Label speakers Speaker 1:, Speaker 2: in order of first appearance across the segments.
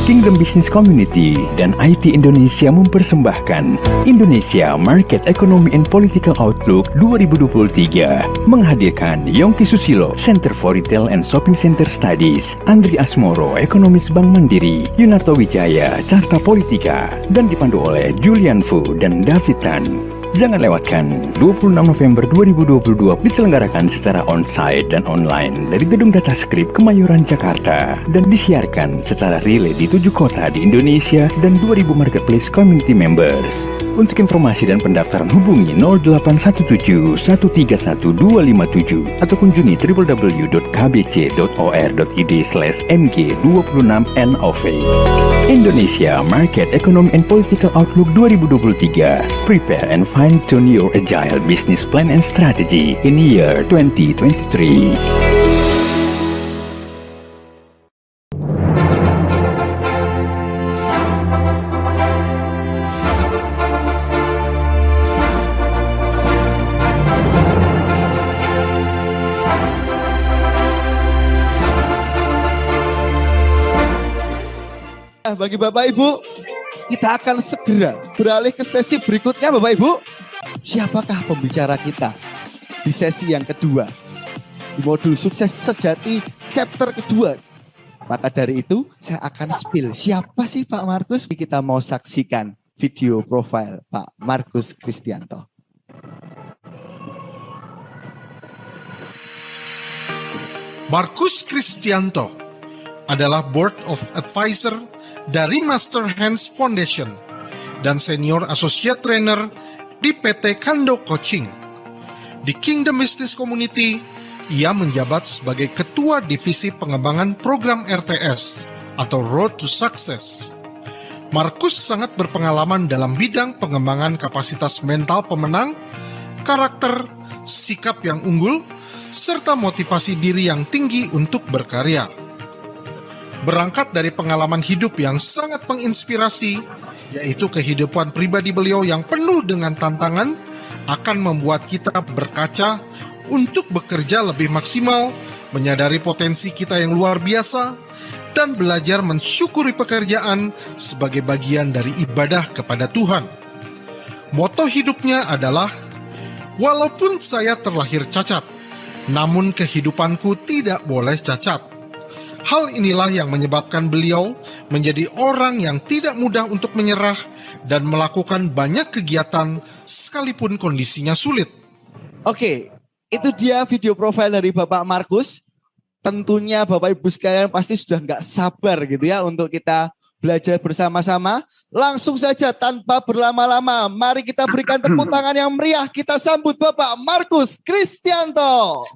Speaker 1: Kingdom Business Community dan IT Indonesia mempersembahkan Indonesia Market Economy and Political Outlook 2023 menghadirkan Yongki Susilo, Center for Retail and Shopping Center Studies, Andri Asmoro, Ekonomis Bank Mandiri, Yunarto Wijaya, Carta Politika, dan dipandu oleh Julian Fu dan David Tan. Jangan lewatkan 26 November 2022 diselenggarakan secara on-site dan online dari Gedung Data Script Kemayoran, Jakarta dan disiarkan secara relay di 7 kota di Indonesia dan 2000 marketplace community members. Untuk informasi dan pendaftaran hubungi 0817 131 257 atau kunjungi www.kbc.or.id/mg26NOV. Indonesia Market Economy and Political Outlook 2023. Prepare and fine-tune your agile business plan and strategy in year 2023.
Speaker 2: Bagi Bapak Ibu, kita akan segera beralih ke sesi berikutnya Bapak Ibu. Siapakah pembicara kita di sesi yang kedua? Di modul sukses sejati chapter kedua. Maka dari itu saya akan spill. Siapa sih Pak Markus? Kita mau saksikan video profile Pak Markus Kristianto.
Speaker 3: Markus Kristianto adalah Board of Advisor dari Master Hands Foundation dan Senior Associate Trainer di PT Kando Coaching. Di Kingdom Business Community, ia menjabat sebagai Ketua Divisi Pengembangan Program RTS atau Road to Success. Markus sangat berpengalaman dalam bidang pengembangan kapasitas mental pemenang, karakter, sikap yang unggul, serta motivasi diri yang tinggi untuk berkarya. Berangkat dari pengalaman hidup yang sangat menginspirasi, yaitu kehidupan pribadi beliau yang penuh dengan tantangan, akan membuat kita berkaca untuk bekerja lebih maksimal, menyadari potensi kita yang luar biasa, dan belajar mensyukuri pekerjaan sebagai bagian dari ibadah kepada Tuhan. Moto hidupnya adalah, walaupun saya terlahir cacat, namun kehidupanku tidak boleh cacat. Hal inilah yang menyebabkan beliau menjadi orang yang tidak mudah untuk menyerah dan melakukan banyak kegiatan sekalipun kondisinya sulit.
Speaker 2: Oke, itu dia video profile dari Bapak Markus. Tentunya Bapak Ibu sekalian pasti sudah nggak sabar gitu ya untuk kita belajar bersama-sama. Langsung saja tanpa berlama-lama, mari kita berikan tepuk tangan yang meriah. Kita sambut Bapak Markus Kristianto.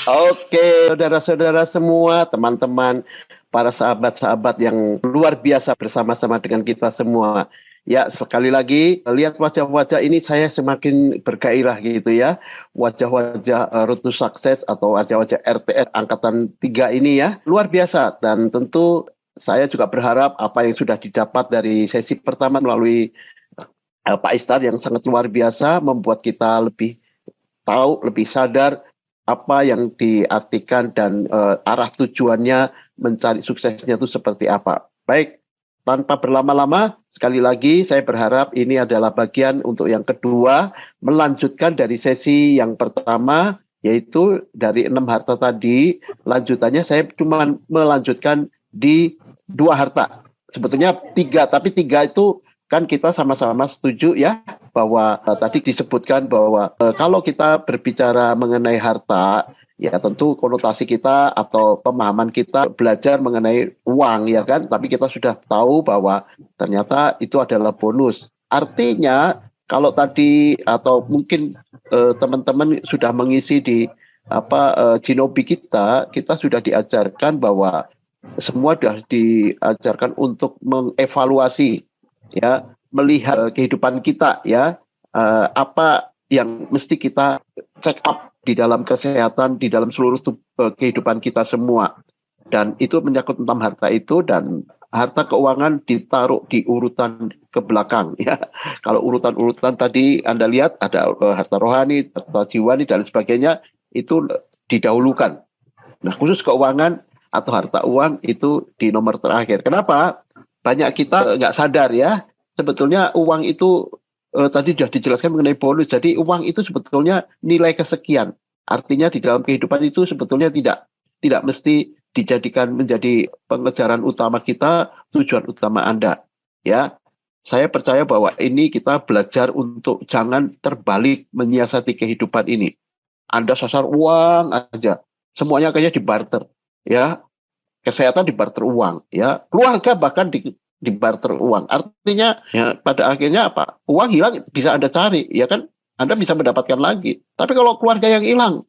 Speaker 4: Oke, saudara-saudara semua, teman-teman, para sahabat-sahabat yang luar biasa bersama-sama dengan kita semua. Ya, sekali lagi, lihat wajah-wajah ini saya semakin bergairah gitu ya. Wajah-wajah Road to Success atau wajah-wajah RTS Angkatan 3 ini ya, luar biasa. Dan tentu saya juga berharap apa yang sudah didapat dari sesi pertama melalui Pak Istar yang sangat luar biasa, membuat kita lebih tahu, lebih sadar apa yang diartikan dan arah tujuannya mencari suksesnya itu seperti apa. Baik, tanpa berlama-lama, sekali lagi saya berharap ini adalah bagian untuk yang kedua, melanjutkan dari sesi yang pertama, yaitu dari 6 harta tadi, lanjutannya saya cuma melanjutkan di 2 harta. Sebetulnya 3, tapi 3 itu kan kita sama-sama setuju ya, bahwa tadi disebutkan bahwa kalau kita berbicara mengenai harta, ya tentu konotasi kita atau pemahaman kita belajar mengenai uang ya kan, tapi kita sudah tahu bahwa ternyata itu adalah bonus. Artinya kalau tadi atau mungkin teman-teman sudah mengisi di Jinobi kita sudah diajarkan bahwa semua sudah diajarkan untuk mengevaluasi ya, melihat kehidupan kita ya, apa yang mesti kita check up di dalam kesehatan, di dalam seluruh kehidupan kita semua. Dan itu menyangkut tentang harta itu, dan harta keuangan ditaruh di urutan ke belakang ya. Kalau urutan-urutan tadi Anda lihat ada harta rohani, harta jiwani dan sebagainya itu didahulukan. Nah, khusus keuangan atau harta uang itu di nomor terakhir. Kenapa? Banyak kita nggak sadar ya. Sebetulnya uang itu tadi sudah dijelaskan mengenai bonus. Jadi uang itu sebetulnya nilai kesekian. Artinya di dalam kehidupan itu sebetulnya tidak mesti dijadikan menjadi pengejaran utama kita, tujuan utama Anda. Ya, saya percaya bahwa ini kita belajar untuk jangan terbalik menyiasati kehidupan ini. Anda sasar uang aja, semuanya kayaknya dibarter, ya. Kesehatan dibarter uang, ya. Keluarga bahkan dibarter uang. Artinya, ya pada akhirnya apa? Uang hilang bisa Anda cari, ya kan? Anda bisa mendapatkan lagi. Tapi kalau keluarga yang hilang,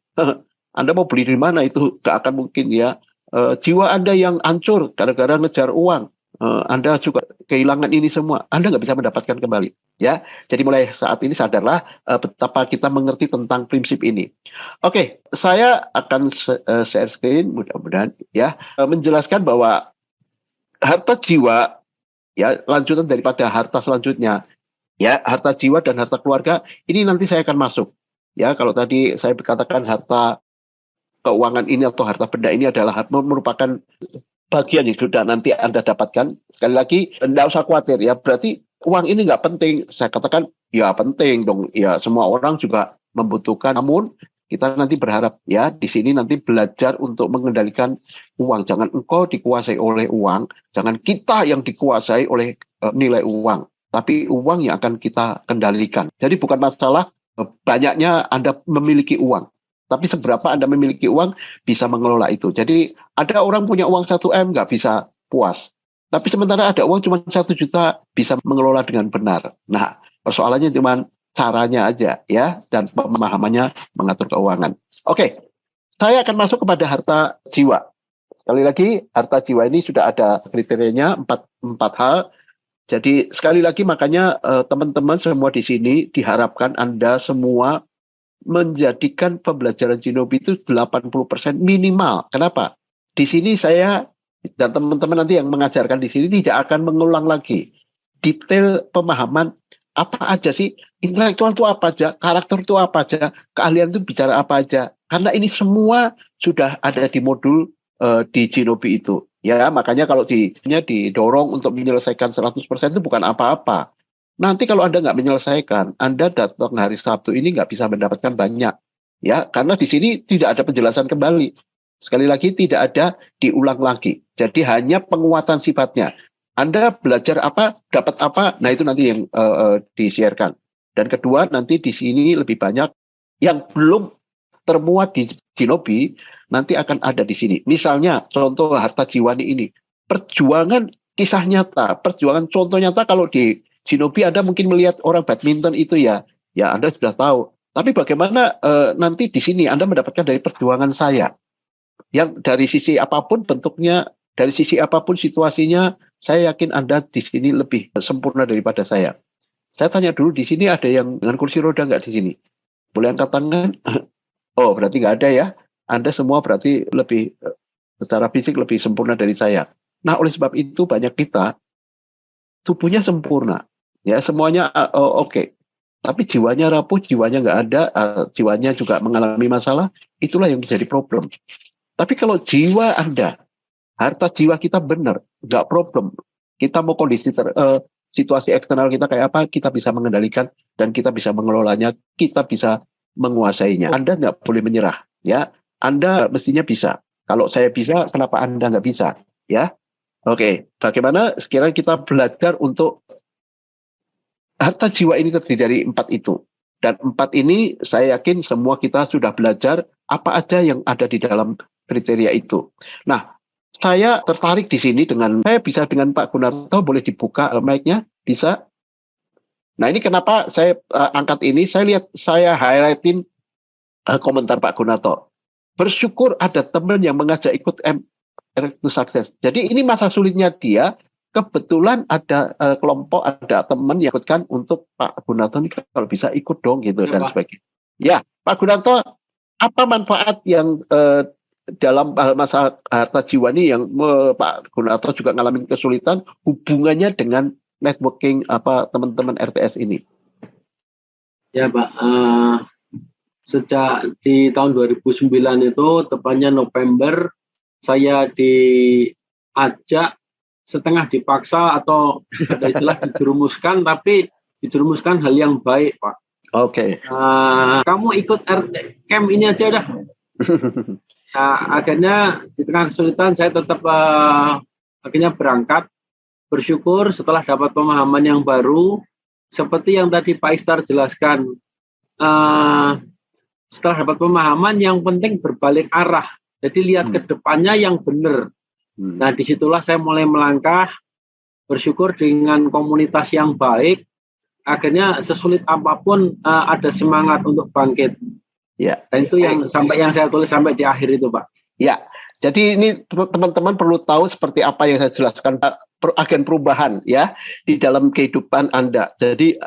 Speaker 4: Anda mau beli di mana itu gak akan mungkin ya. Jiwa Anda yang hancur gara-gara ngejar uang, Anda juga kehilangan ini semua, Anda nggak bisa mendapatkan kembali. Ya, jadi mulai saat ini sadarlah betapa kita mengerti tentang prinsip ini. Oke, saya akan share screen mudah-mudahan ya, menjelaskan bahwa harta jiwa ya lanjutan daripada harta selanjutnya ya, harta jiwa dan harta keluarga ini nanti saya akan masuk. Ya, kalau tadi saya berkatakan harta keuangan ini atau harta benda ini adalah merupakan bagian yang sudah nanti Anda dapatkan. Sekali lagi, tidak usah khawatir ya. Berarti uang ini nggak penting. Saya katakan, ya penting dong. Ya semua orang juga membutuhkan. Namun kita nanti berharap ya di sini nanti belajar untuk mengendalikan uang. Jangan engkau dikuasai oleh uang. Jangan kita yang dikuasai oleh nilai uang. Tapi uang yang akan kita kendalikan. Jadi bukan masalah banyaknya Anda memiliki uang. Tapi seberapa Anda memiliki uang bisa mengelola itu. Jadi ada orang punya uang 1 M nggak bisa puas. Tapi sementara ada uang cuma 1 juta bisa mengelola dengan benar. Nah, persoalannya cuma caranya aja ya dan pemahamannya mengatur keuangan. Oke, saya akan masuk kepada harta jiwa. Sekali lagi, harta jiwa ini sudah ada kriterianya 4 hal. Jadi sekali lagi makanya teman-teman semua di sini diharapkan Anda semua menjadikan pembelajaran Shinobi itu 80% minimal. Kenapa? Di sini saya dan teman-teman nanti yang mengajarkan di sini tidak akan mengulang lagi detail pemahaman apa aja sih, intelektual itu apa aja, karakter itu apa aja, keahlian itu bicara apa aja. Karena ini semua sudah ada di modul di Shinobi itu. Ya, makanya kalau didorong untuk menyelesaikan 100% itu bukan apa-apa. Nanti kalau Anda nggak menyelesaikan, Anda datang hari Sabtu ini nggak bisa mendapatkan banyak. Ya, karena di sini tidak ada penjelasan kembali. Sekali lagi tidak ada diulang lagi. Jadi hanya penguatan sifatnya. Anda belajar apa, dapat apa, nah itu nanti yang di-share-kan. Dan kedua, nanti di sini lebih banyak yang belum termuat di Shinobi, nanti akan ada di sini. Misalnya, contoh harta jiwani ini. Perjuangan kisah nyata, perjuangan contoh nyata kalau di Shinobi Anda mungkin melihat orang badminton itu ya Anda sudah tahu. Tapi bagaimana nanti di sini Anda mendapatkan dari perjuangan saya, yang dari sisi apapun bentuknya, dari sisi apapun situasinya, saya yakin Anda di sini lebih sempurna daripada saya. Saya tanya dulu di sini ada yang dengan kursi roda nggak di sini? Boleh angkat tangan? Oh berarti nggak ada ya. Anda semua berarti lebih secara fisik lebih sempurna dari saya. Nah oleh sebab itu banyak kita tubuhnya sempurna. Ya semuanya oke. Tapi jiwanya rapuh, jiwanya nggak ada, jiwanya juga mengalami masalah, itulah yang menjadi problem. Tapi kalau jiwa Anda, harta jiwa kita benar, nggak problem. Kita mau kondisi situasi eksternal kita kayak apa, kita bisa mengendalikan dan kita bisa mengelolanya, kita bisa menguasainya. Anda nggak boleh menyerah, ya. Anda mestinya bisa. Kalau saya bisa, kenapa Anda nggak bisa, ya? Oke, bagaimana sekarang kita belajar untuk harta jiwa ini terdiri dari 4 itu. Dan 4 ini saya yakin semua kita sudah belajar apa aja yang ada di dalam kriteria itu. Nah, saya tertarik di sini saya bisa dengan Pak Gunarto, boleh dibuka mic-nya? Bisa? Nah, ini kenapa saya angkat ini, saya highlightin komentar Pak Gunarto. Bersyukur ada teman yang mengajak ikut to Success. Jadi ini masa sulitnya dia. Kebetulan ada kelompok, ada teman yang ikutkan untuk Pak Gunarto ini kalau bisa ikut dong gitu dan sebagainya. Ya, Pak Gunarto, apa manfaat yang dalam hal masa harta jiwa ini yang Pak Gunarto juga ngalamin kesulitan hubungannya dengan networking teman-teman RTS ini.
Speaker 5: Ya Pak, sejak di tahun 2009 itu, tepatnya November, saya diajak setengah dipaksa atau ada istilah dijerumuskan, tapi dijerumuskan hal yang baik Pak.
Speaker 4: Oke.
Speaker 5: Kamu ikut camp ini aja dah. Nah, akhirnya di tengah kesulitan saya tetap akhirnya berangkat. Bersyukur setelah dapat pemahaman yang baru, seperti yang tadi Pak Istar jelaskan. Setelah dapat pemahaman, yang penting berbalik arah. Jadi lihat ke depannya yang benar. Nah, disitulah saya mulai melangkah. Bersyukur dengan komunitas yang baik. Akhirnya sesulit apapun ada semangat untuk bangkit.
Speaker 4: Ya.
Speaker 5: Dan itu yang saya tulis sampai di akhir itu, Pak.
Speaker 4: Ya. Jadi ini teman-teman perlu tahu seperti apa yang saya jelaskan, agen perubahan ya di dalam kehidupan Anda. Jadi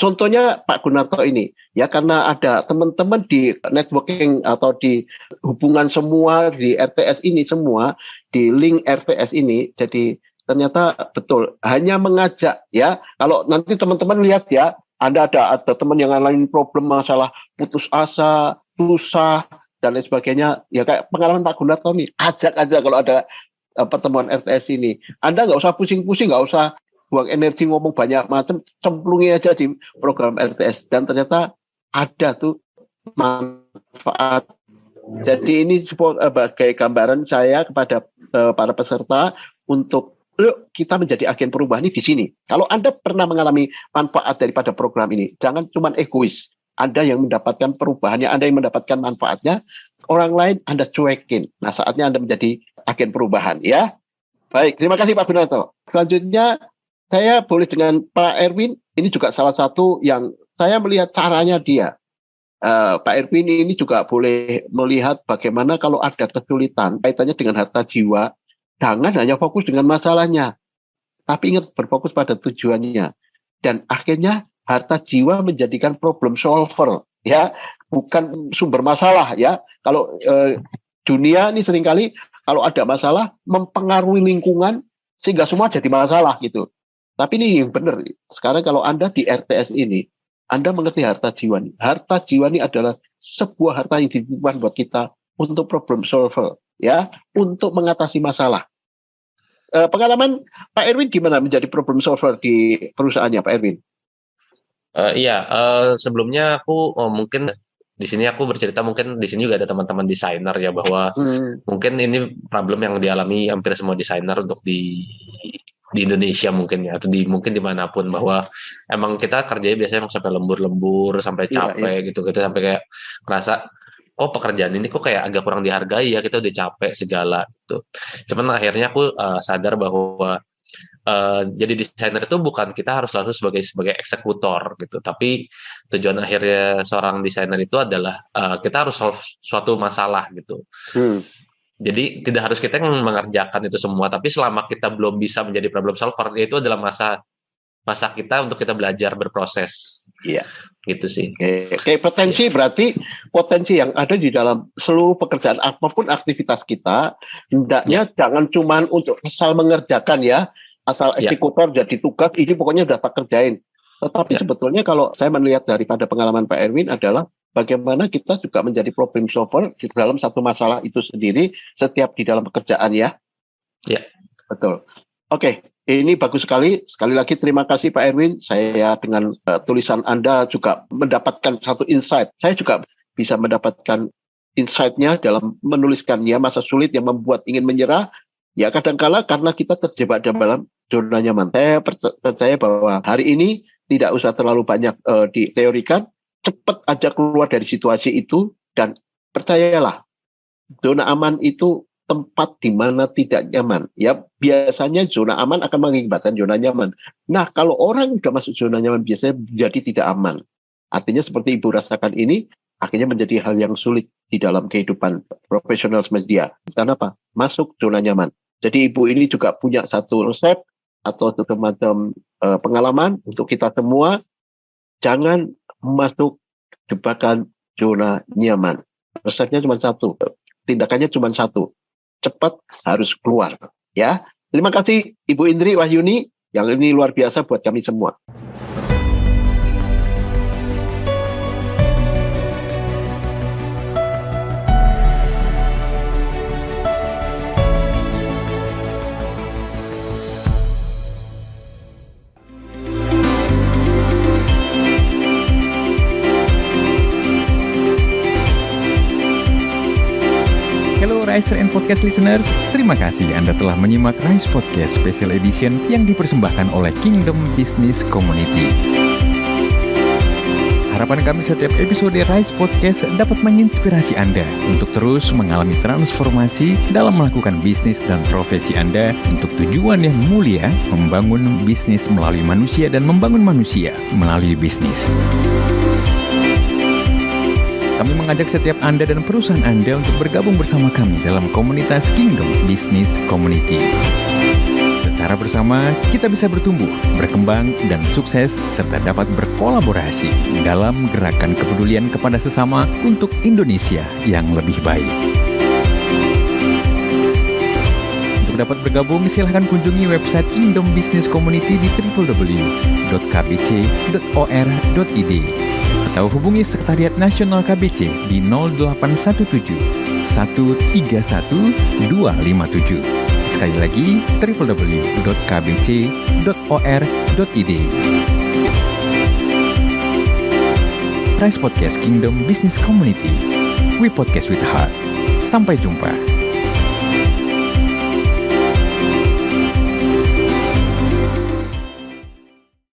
Speaker 4: contohnya Pak Gunarto ini ya, karena ada teman-teman di networking atau di hubungan semua di RTS ini semua, di link RTS ini, jadi ternyata betul hanya mengajak ya. Kalau nanti teman-teman lihat ya, Anda ada teman yang ngalamin problem masalah putus asa, susah dan lain sebagainya, ya kayak pengalaman Pak Gunarto nih, ajak aja kalau ada pertemuan RTS ini. Anda nggak usah pusing-pusing, nggak usah buang energi ngomong banyak macam, cemplungi aja di program RTS dan ternyata ada tuh manfaat. Jadi ini sebagai gambaran saya kepada para peserta untuk kita menjadi agen perubahan ini di sini. Kalau Anda pernah mengalami manfaat daripada program ini, jangan cuma egois. Anda yang mendapatkan perubahannya, Anda yang mendapatkan manfaatnya, orang lain Anda cuekin. Nah, saatnya Anda menjadi agen perubahan ya. Baik, terima kasih Pak Gunarto. Selanjutnya saya boleh dengan Pak Erwin, ini juga salah satu yang saya melihat caranya dia. Pak Erwin ini juga boleh melihat bagaimana kalau ada kesulitan kaitannya dengan harta jiwa, jangan hanya fokus dengan masalahnya, tapi ingat berfokus pada tujuannya. Dan akhirnya harta jiwa menjadikan problem solver ya, bukan sumber masalah ya. Kalau dunia ini seringkali kalau ada masalah mempengaruhi lingkungan sehingga semua jadi masalah gitu. Tapi ini yang benar. Sekarang kalau Anda di RTS ini, Anda mengerti harta jiwa ini. Harta jiwa ini adalah sebuah harta yang dititipkan buat kita untuk problem solver ya, untuk mengatasi masalah. Pengalaman Pak Erwin gimana menjadi problem solver di perusahaannya Pak Erwin?
Speaker 6: Sebelumnya aku mungkin di sini aku bercerita, mungkin di sini juga ada teman-teman desainer ya, bahwa mungkin ini problem yang dialami hampir semua desainer untuk di Indonesia mungkin ya, atau mungkin dimanapun, bahwa emang kita kerjanya biasanya sampai lembur-lembur, sampai capek gitu sampai kayak ngerasa kok pekerjaan ini kok kayak agak kurang dihargai ya, kita udah capek segala gitu. Cuman akhirnya aku sadar bahwa jadi desainer itu bukan kita harus selalu sebagai eksekutor gitu, tapi tujuan akhirnya seorang desainer itu adalah kita harus solve suatu masalah gitu. Jadi tidak harus kita yang mengerjakan itu semua, tapi selama kita belum bisa menjadi problem solver, itu adalah masa kita untuk kita belajar berproses. Iya, gitu sih.
Speaker 4: Oke, berarti potensi yang ada di dalam seluruh pekerjaan apapun aktivitas kita, hendaknya jangan cuma untuk asal mengerjakan ya, asal eksekutor jadi tugas ini pokoknya udah tak kerjain. Tetapi sebetulnya kalau saya melihat daripada pengalaman Pak Erwin adalah bagaimana kita juga menjadi problem solver di dalam satu masalah itu sendiri setiap di dalam pekerjaan ya.
Speaker 6: Ya.
Speaker 4: Betul. Oke, ini bagus sekali. Sekali lagi terima kasih Pak Erwin. Saya dengan tulisan Anda juga mendapatkan satu insight. Saya juga bisa mendapatkan insight-nya dalam menuliskannya masa sulit yang membuat ingin menyerah. Ya kadangkala karena kita terjebak dalam zona nyaman. Saya percaya bahwa hari ini tidak usah terlalu banyak diteorikan, cepat aja keluar dari situasi itu dan percayalah, zona aman itu tempat di mana tidak nyaman. Ya biasanya zona aman akan mengakibatkan zona nyaman. Nah kalau orang sudah masuk zona nyaman biasanya jadi tidak aman. Artinya seperti Ibu rasakan ini, akhirnya menjadi hal yang sulit di dalam kehidupan profesional media. Karena apa? Masuk zona nyaman. Jadi Ibu ini juga punya satu resep atau satu macam pengalaman untuk kita semua. Jangan masuk jebakan zona nyaman. Resepnya cuma satu. tindakannya cuma satu. Cepat harus keluar. Ya, terima kasih Ibu Indri Wahyuni, yang ini luar biasa buat kami semua.
Speaker 1: Riser and Podcast listeners, terima kasih Anda telah menyimak Rise Podcast Special Edition yang dipersembahkan oleh Kingdom Business Community. Harapan kami setiap episode Rise Podcast dapat menginspirasi Anda untuk terus mengalami transformasi dalam melakukan bisnis dan profesi Anda untuk tujuan yang mulia, membangun bisnis melalui manusia dan membangun manusia melalui bisnis. Kami mengajak setiap Anda dan perusahaan Anda untuk bergabung bersama kami dalam komunitas Kingdom Business Community. Secara bersama, kita bisa bertumbuh, berkembang, dan sukses, serta dapat berkolaborasi dalam gerakan kepedulian kepada sesama untuk Indonesia yang lebih baik. Untuk dapat bergabung, silahkan kunjungi website Kingdom Business Community di www.kbc.or.id atau hubungi Sekretariat Nasional KBC di 0817 131 257. Sekali lagi, www.kbc.or.id. Rise Podcast Kingdom Business Community. We podcast with heart. Sampai jumpa.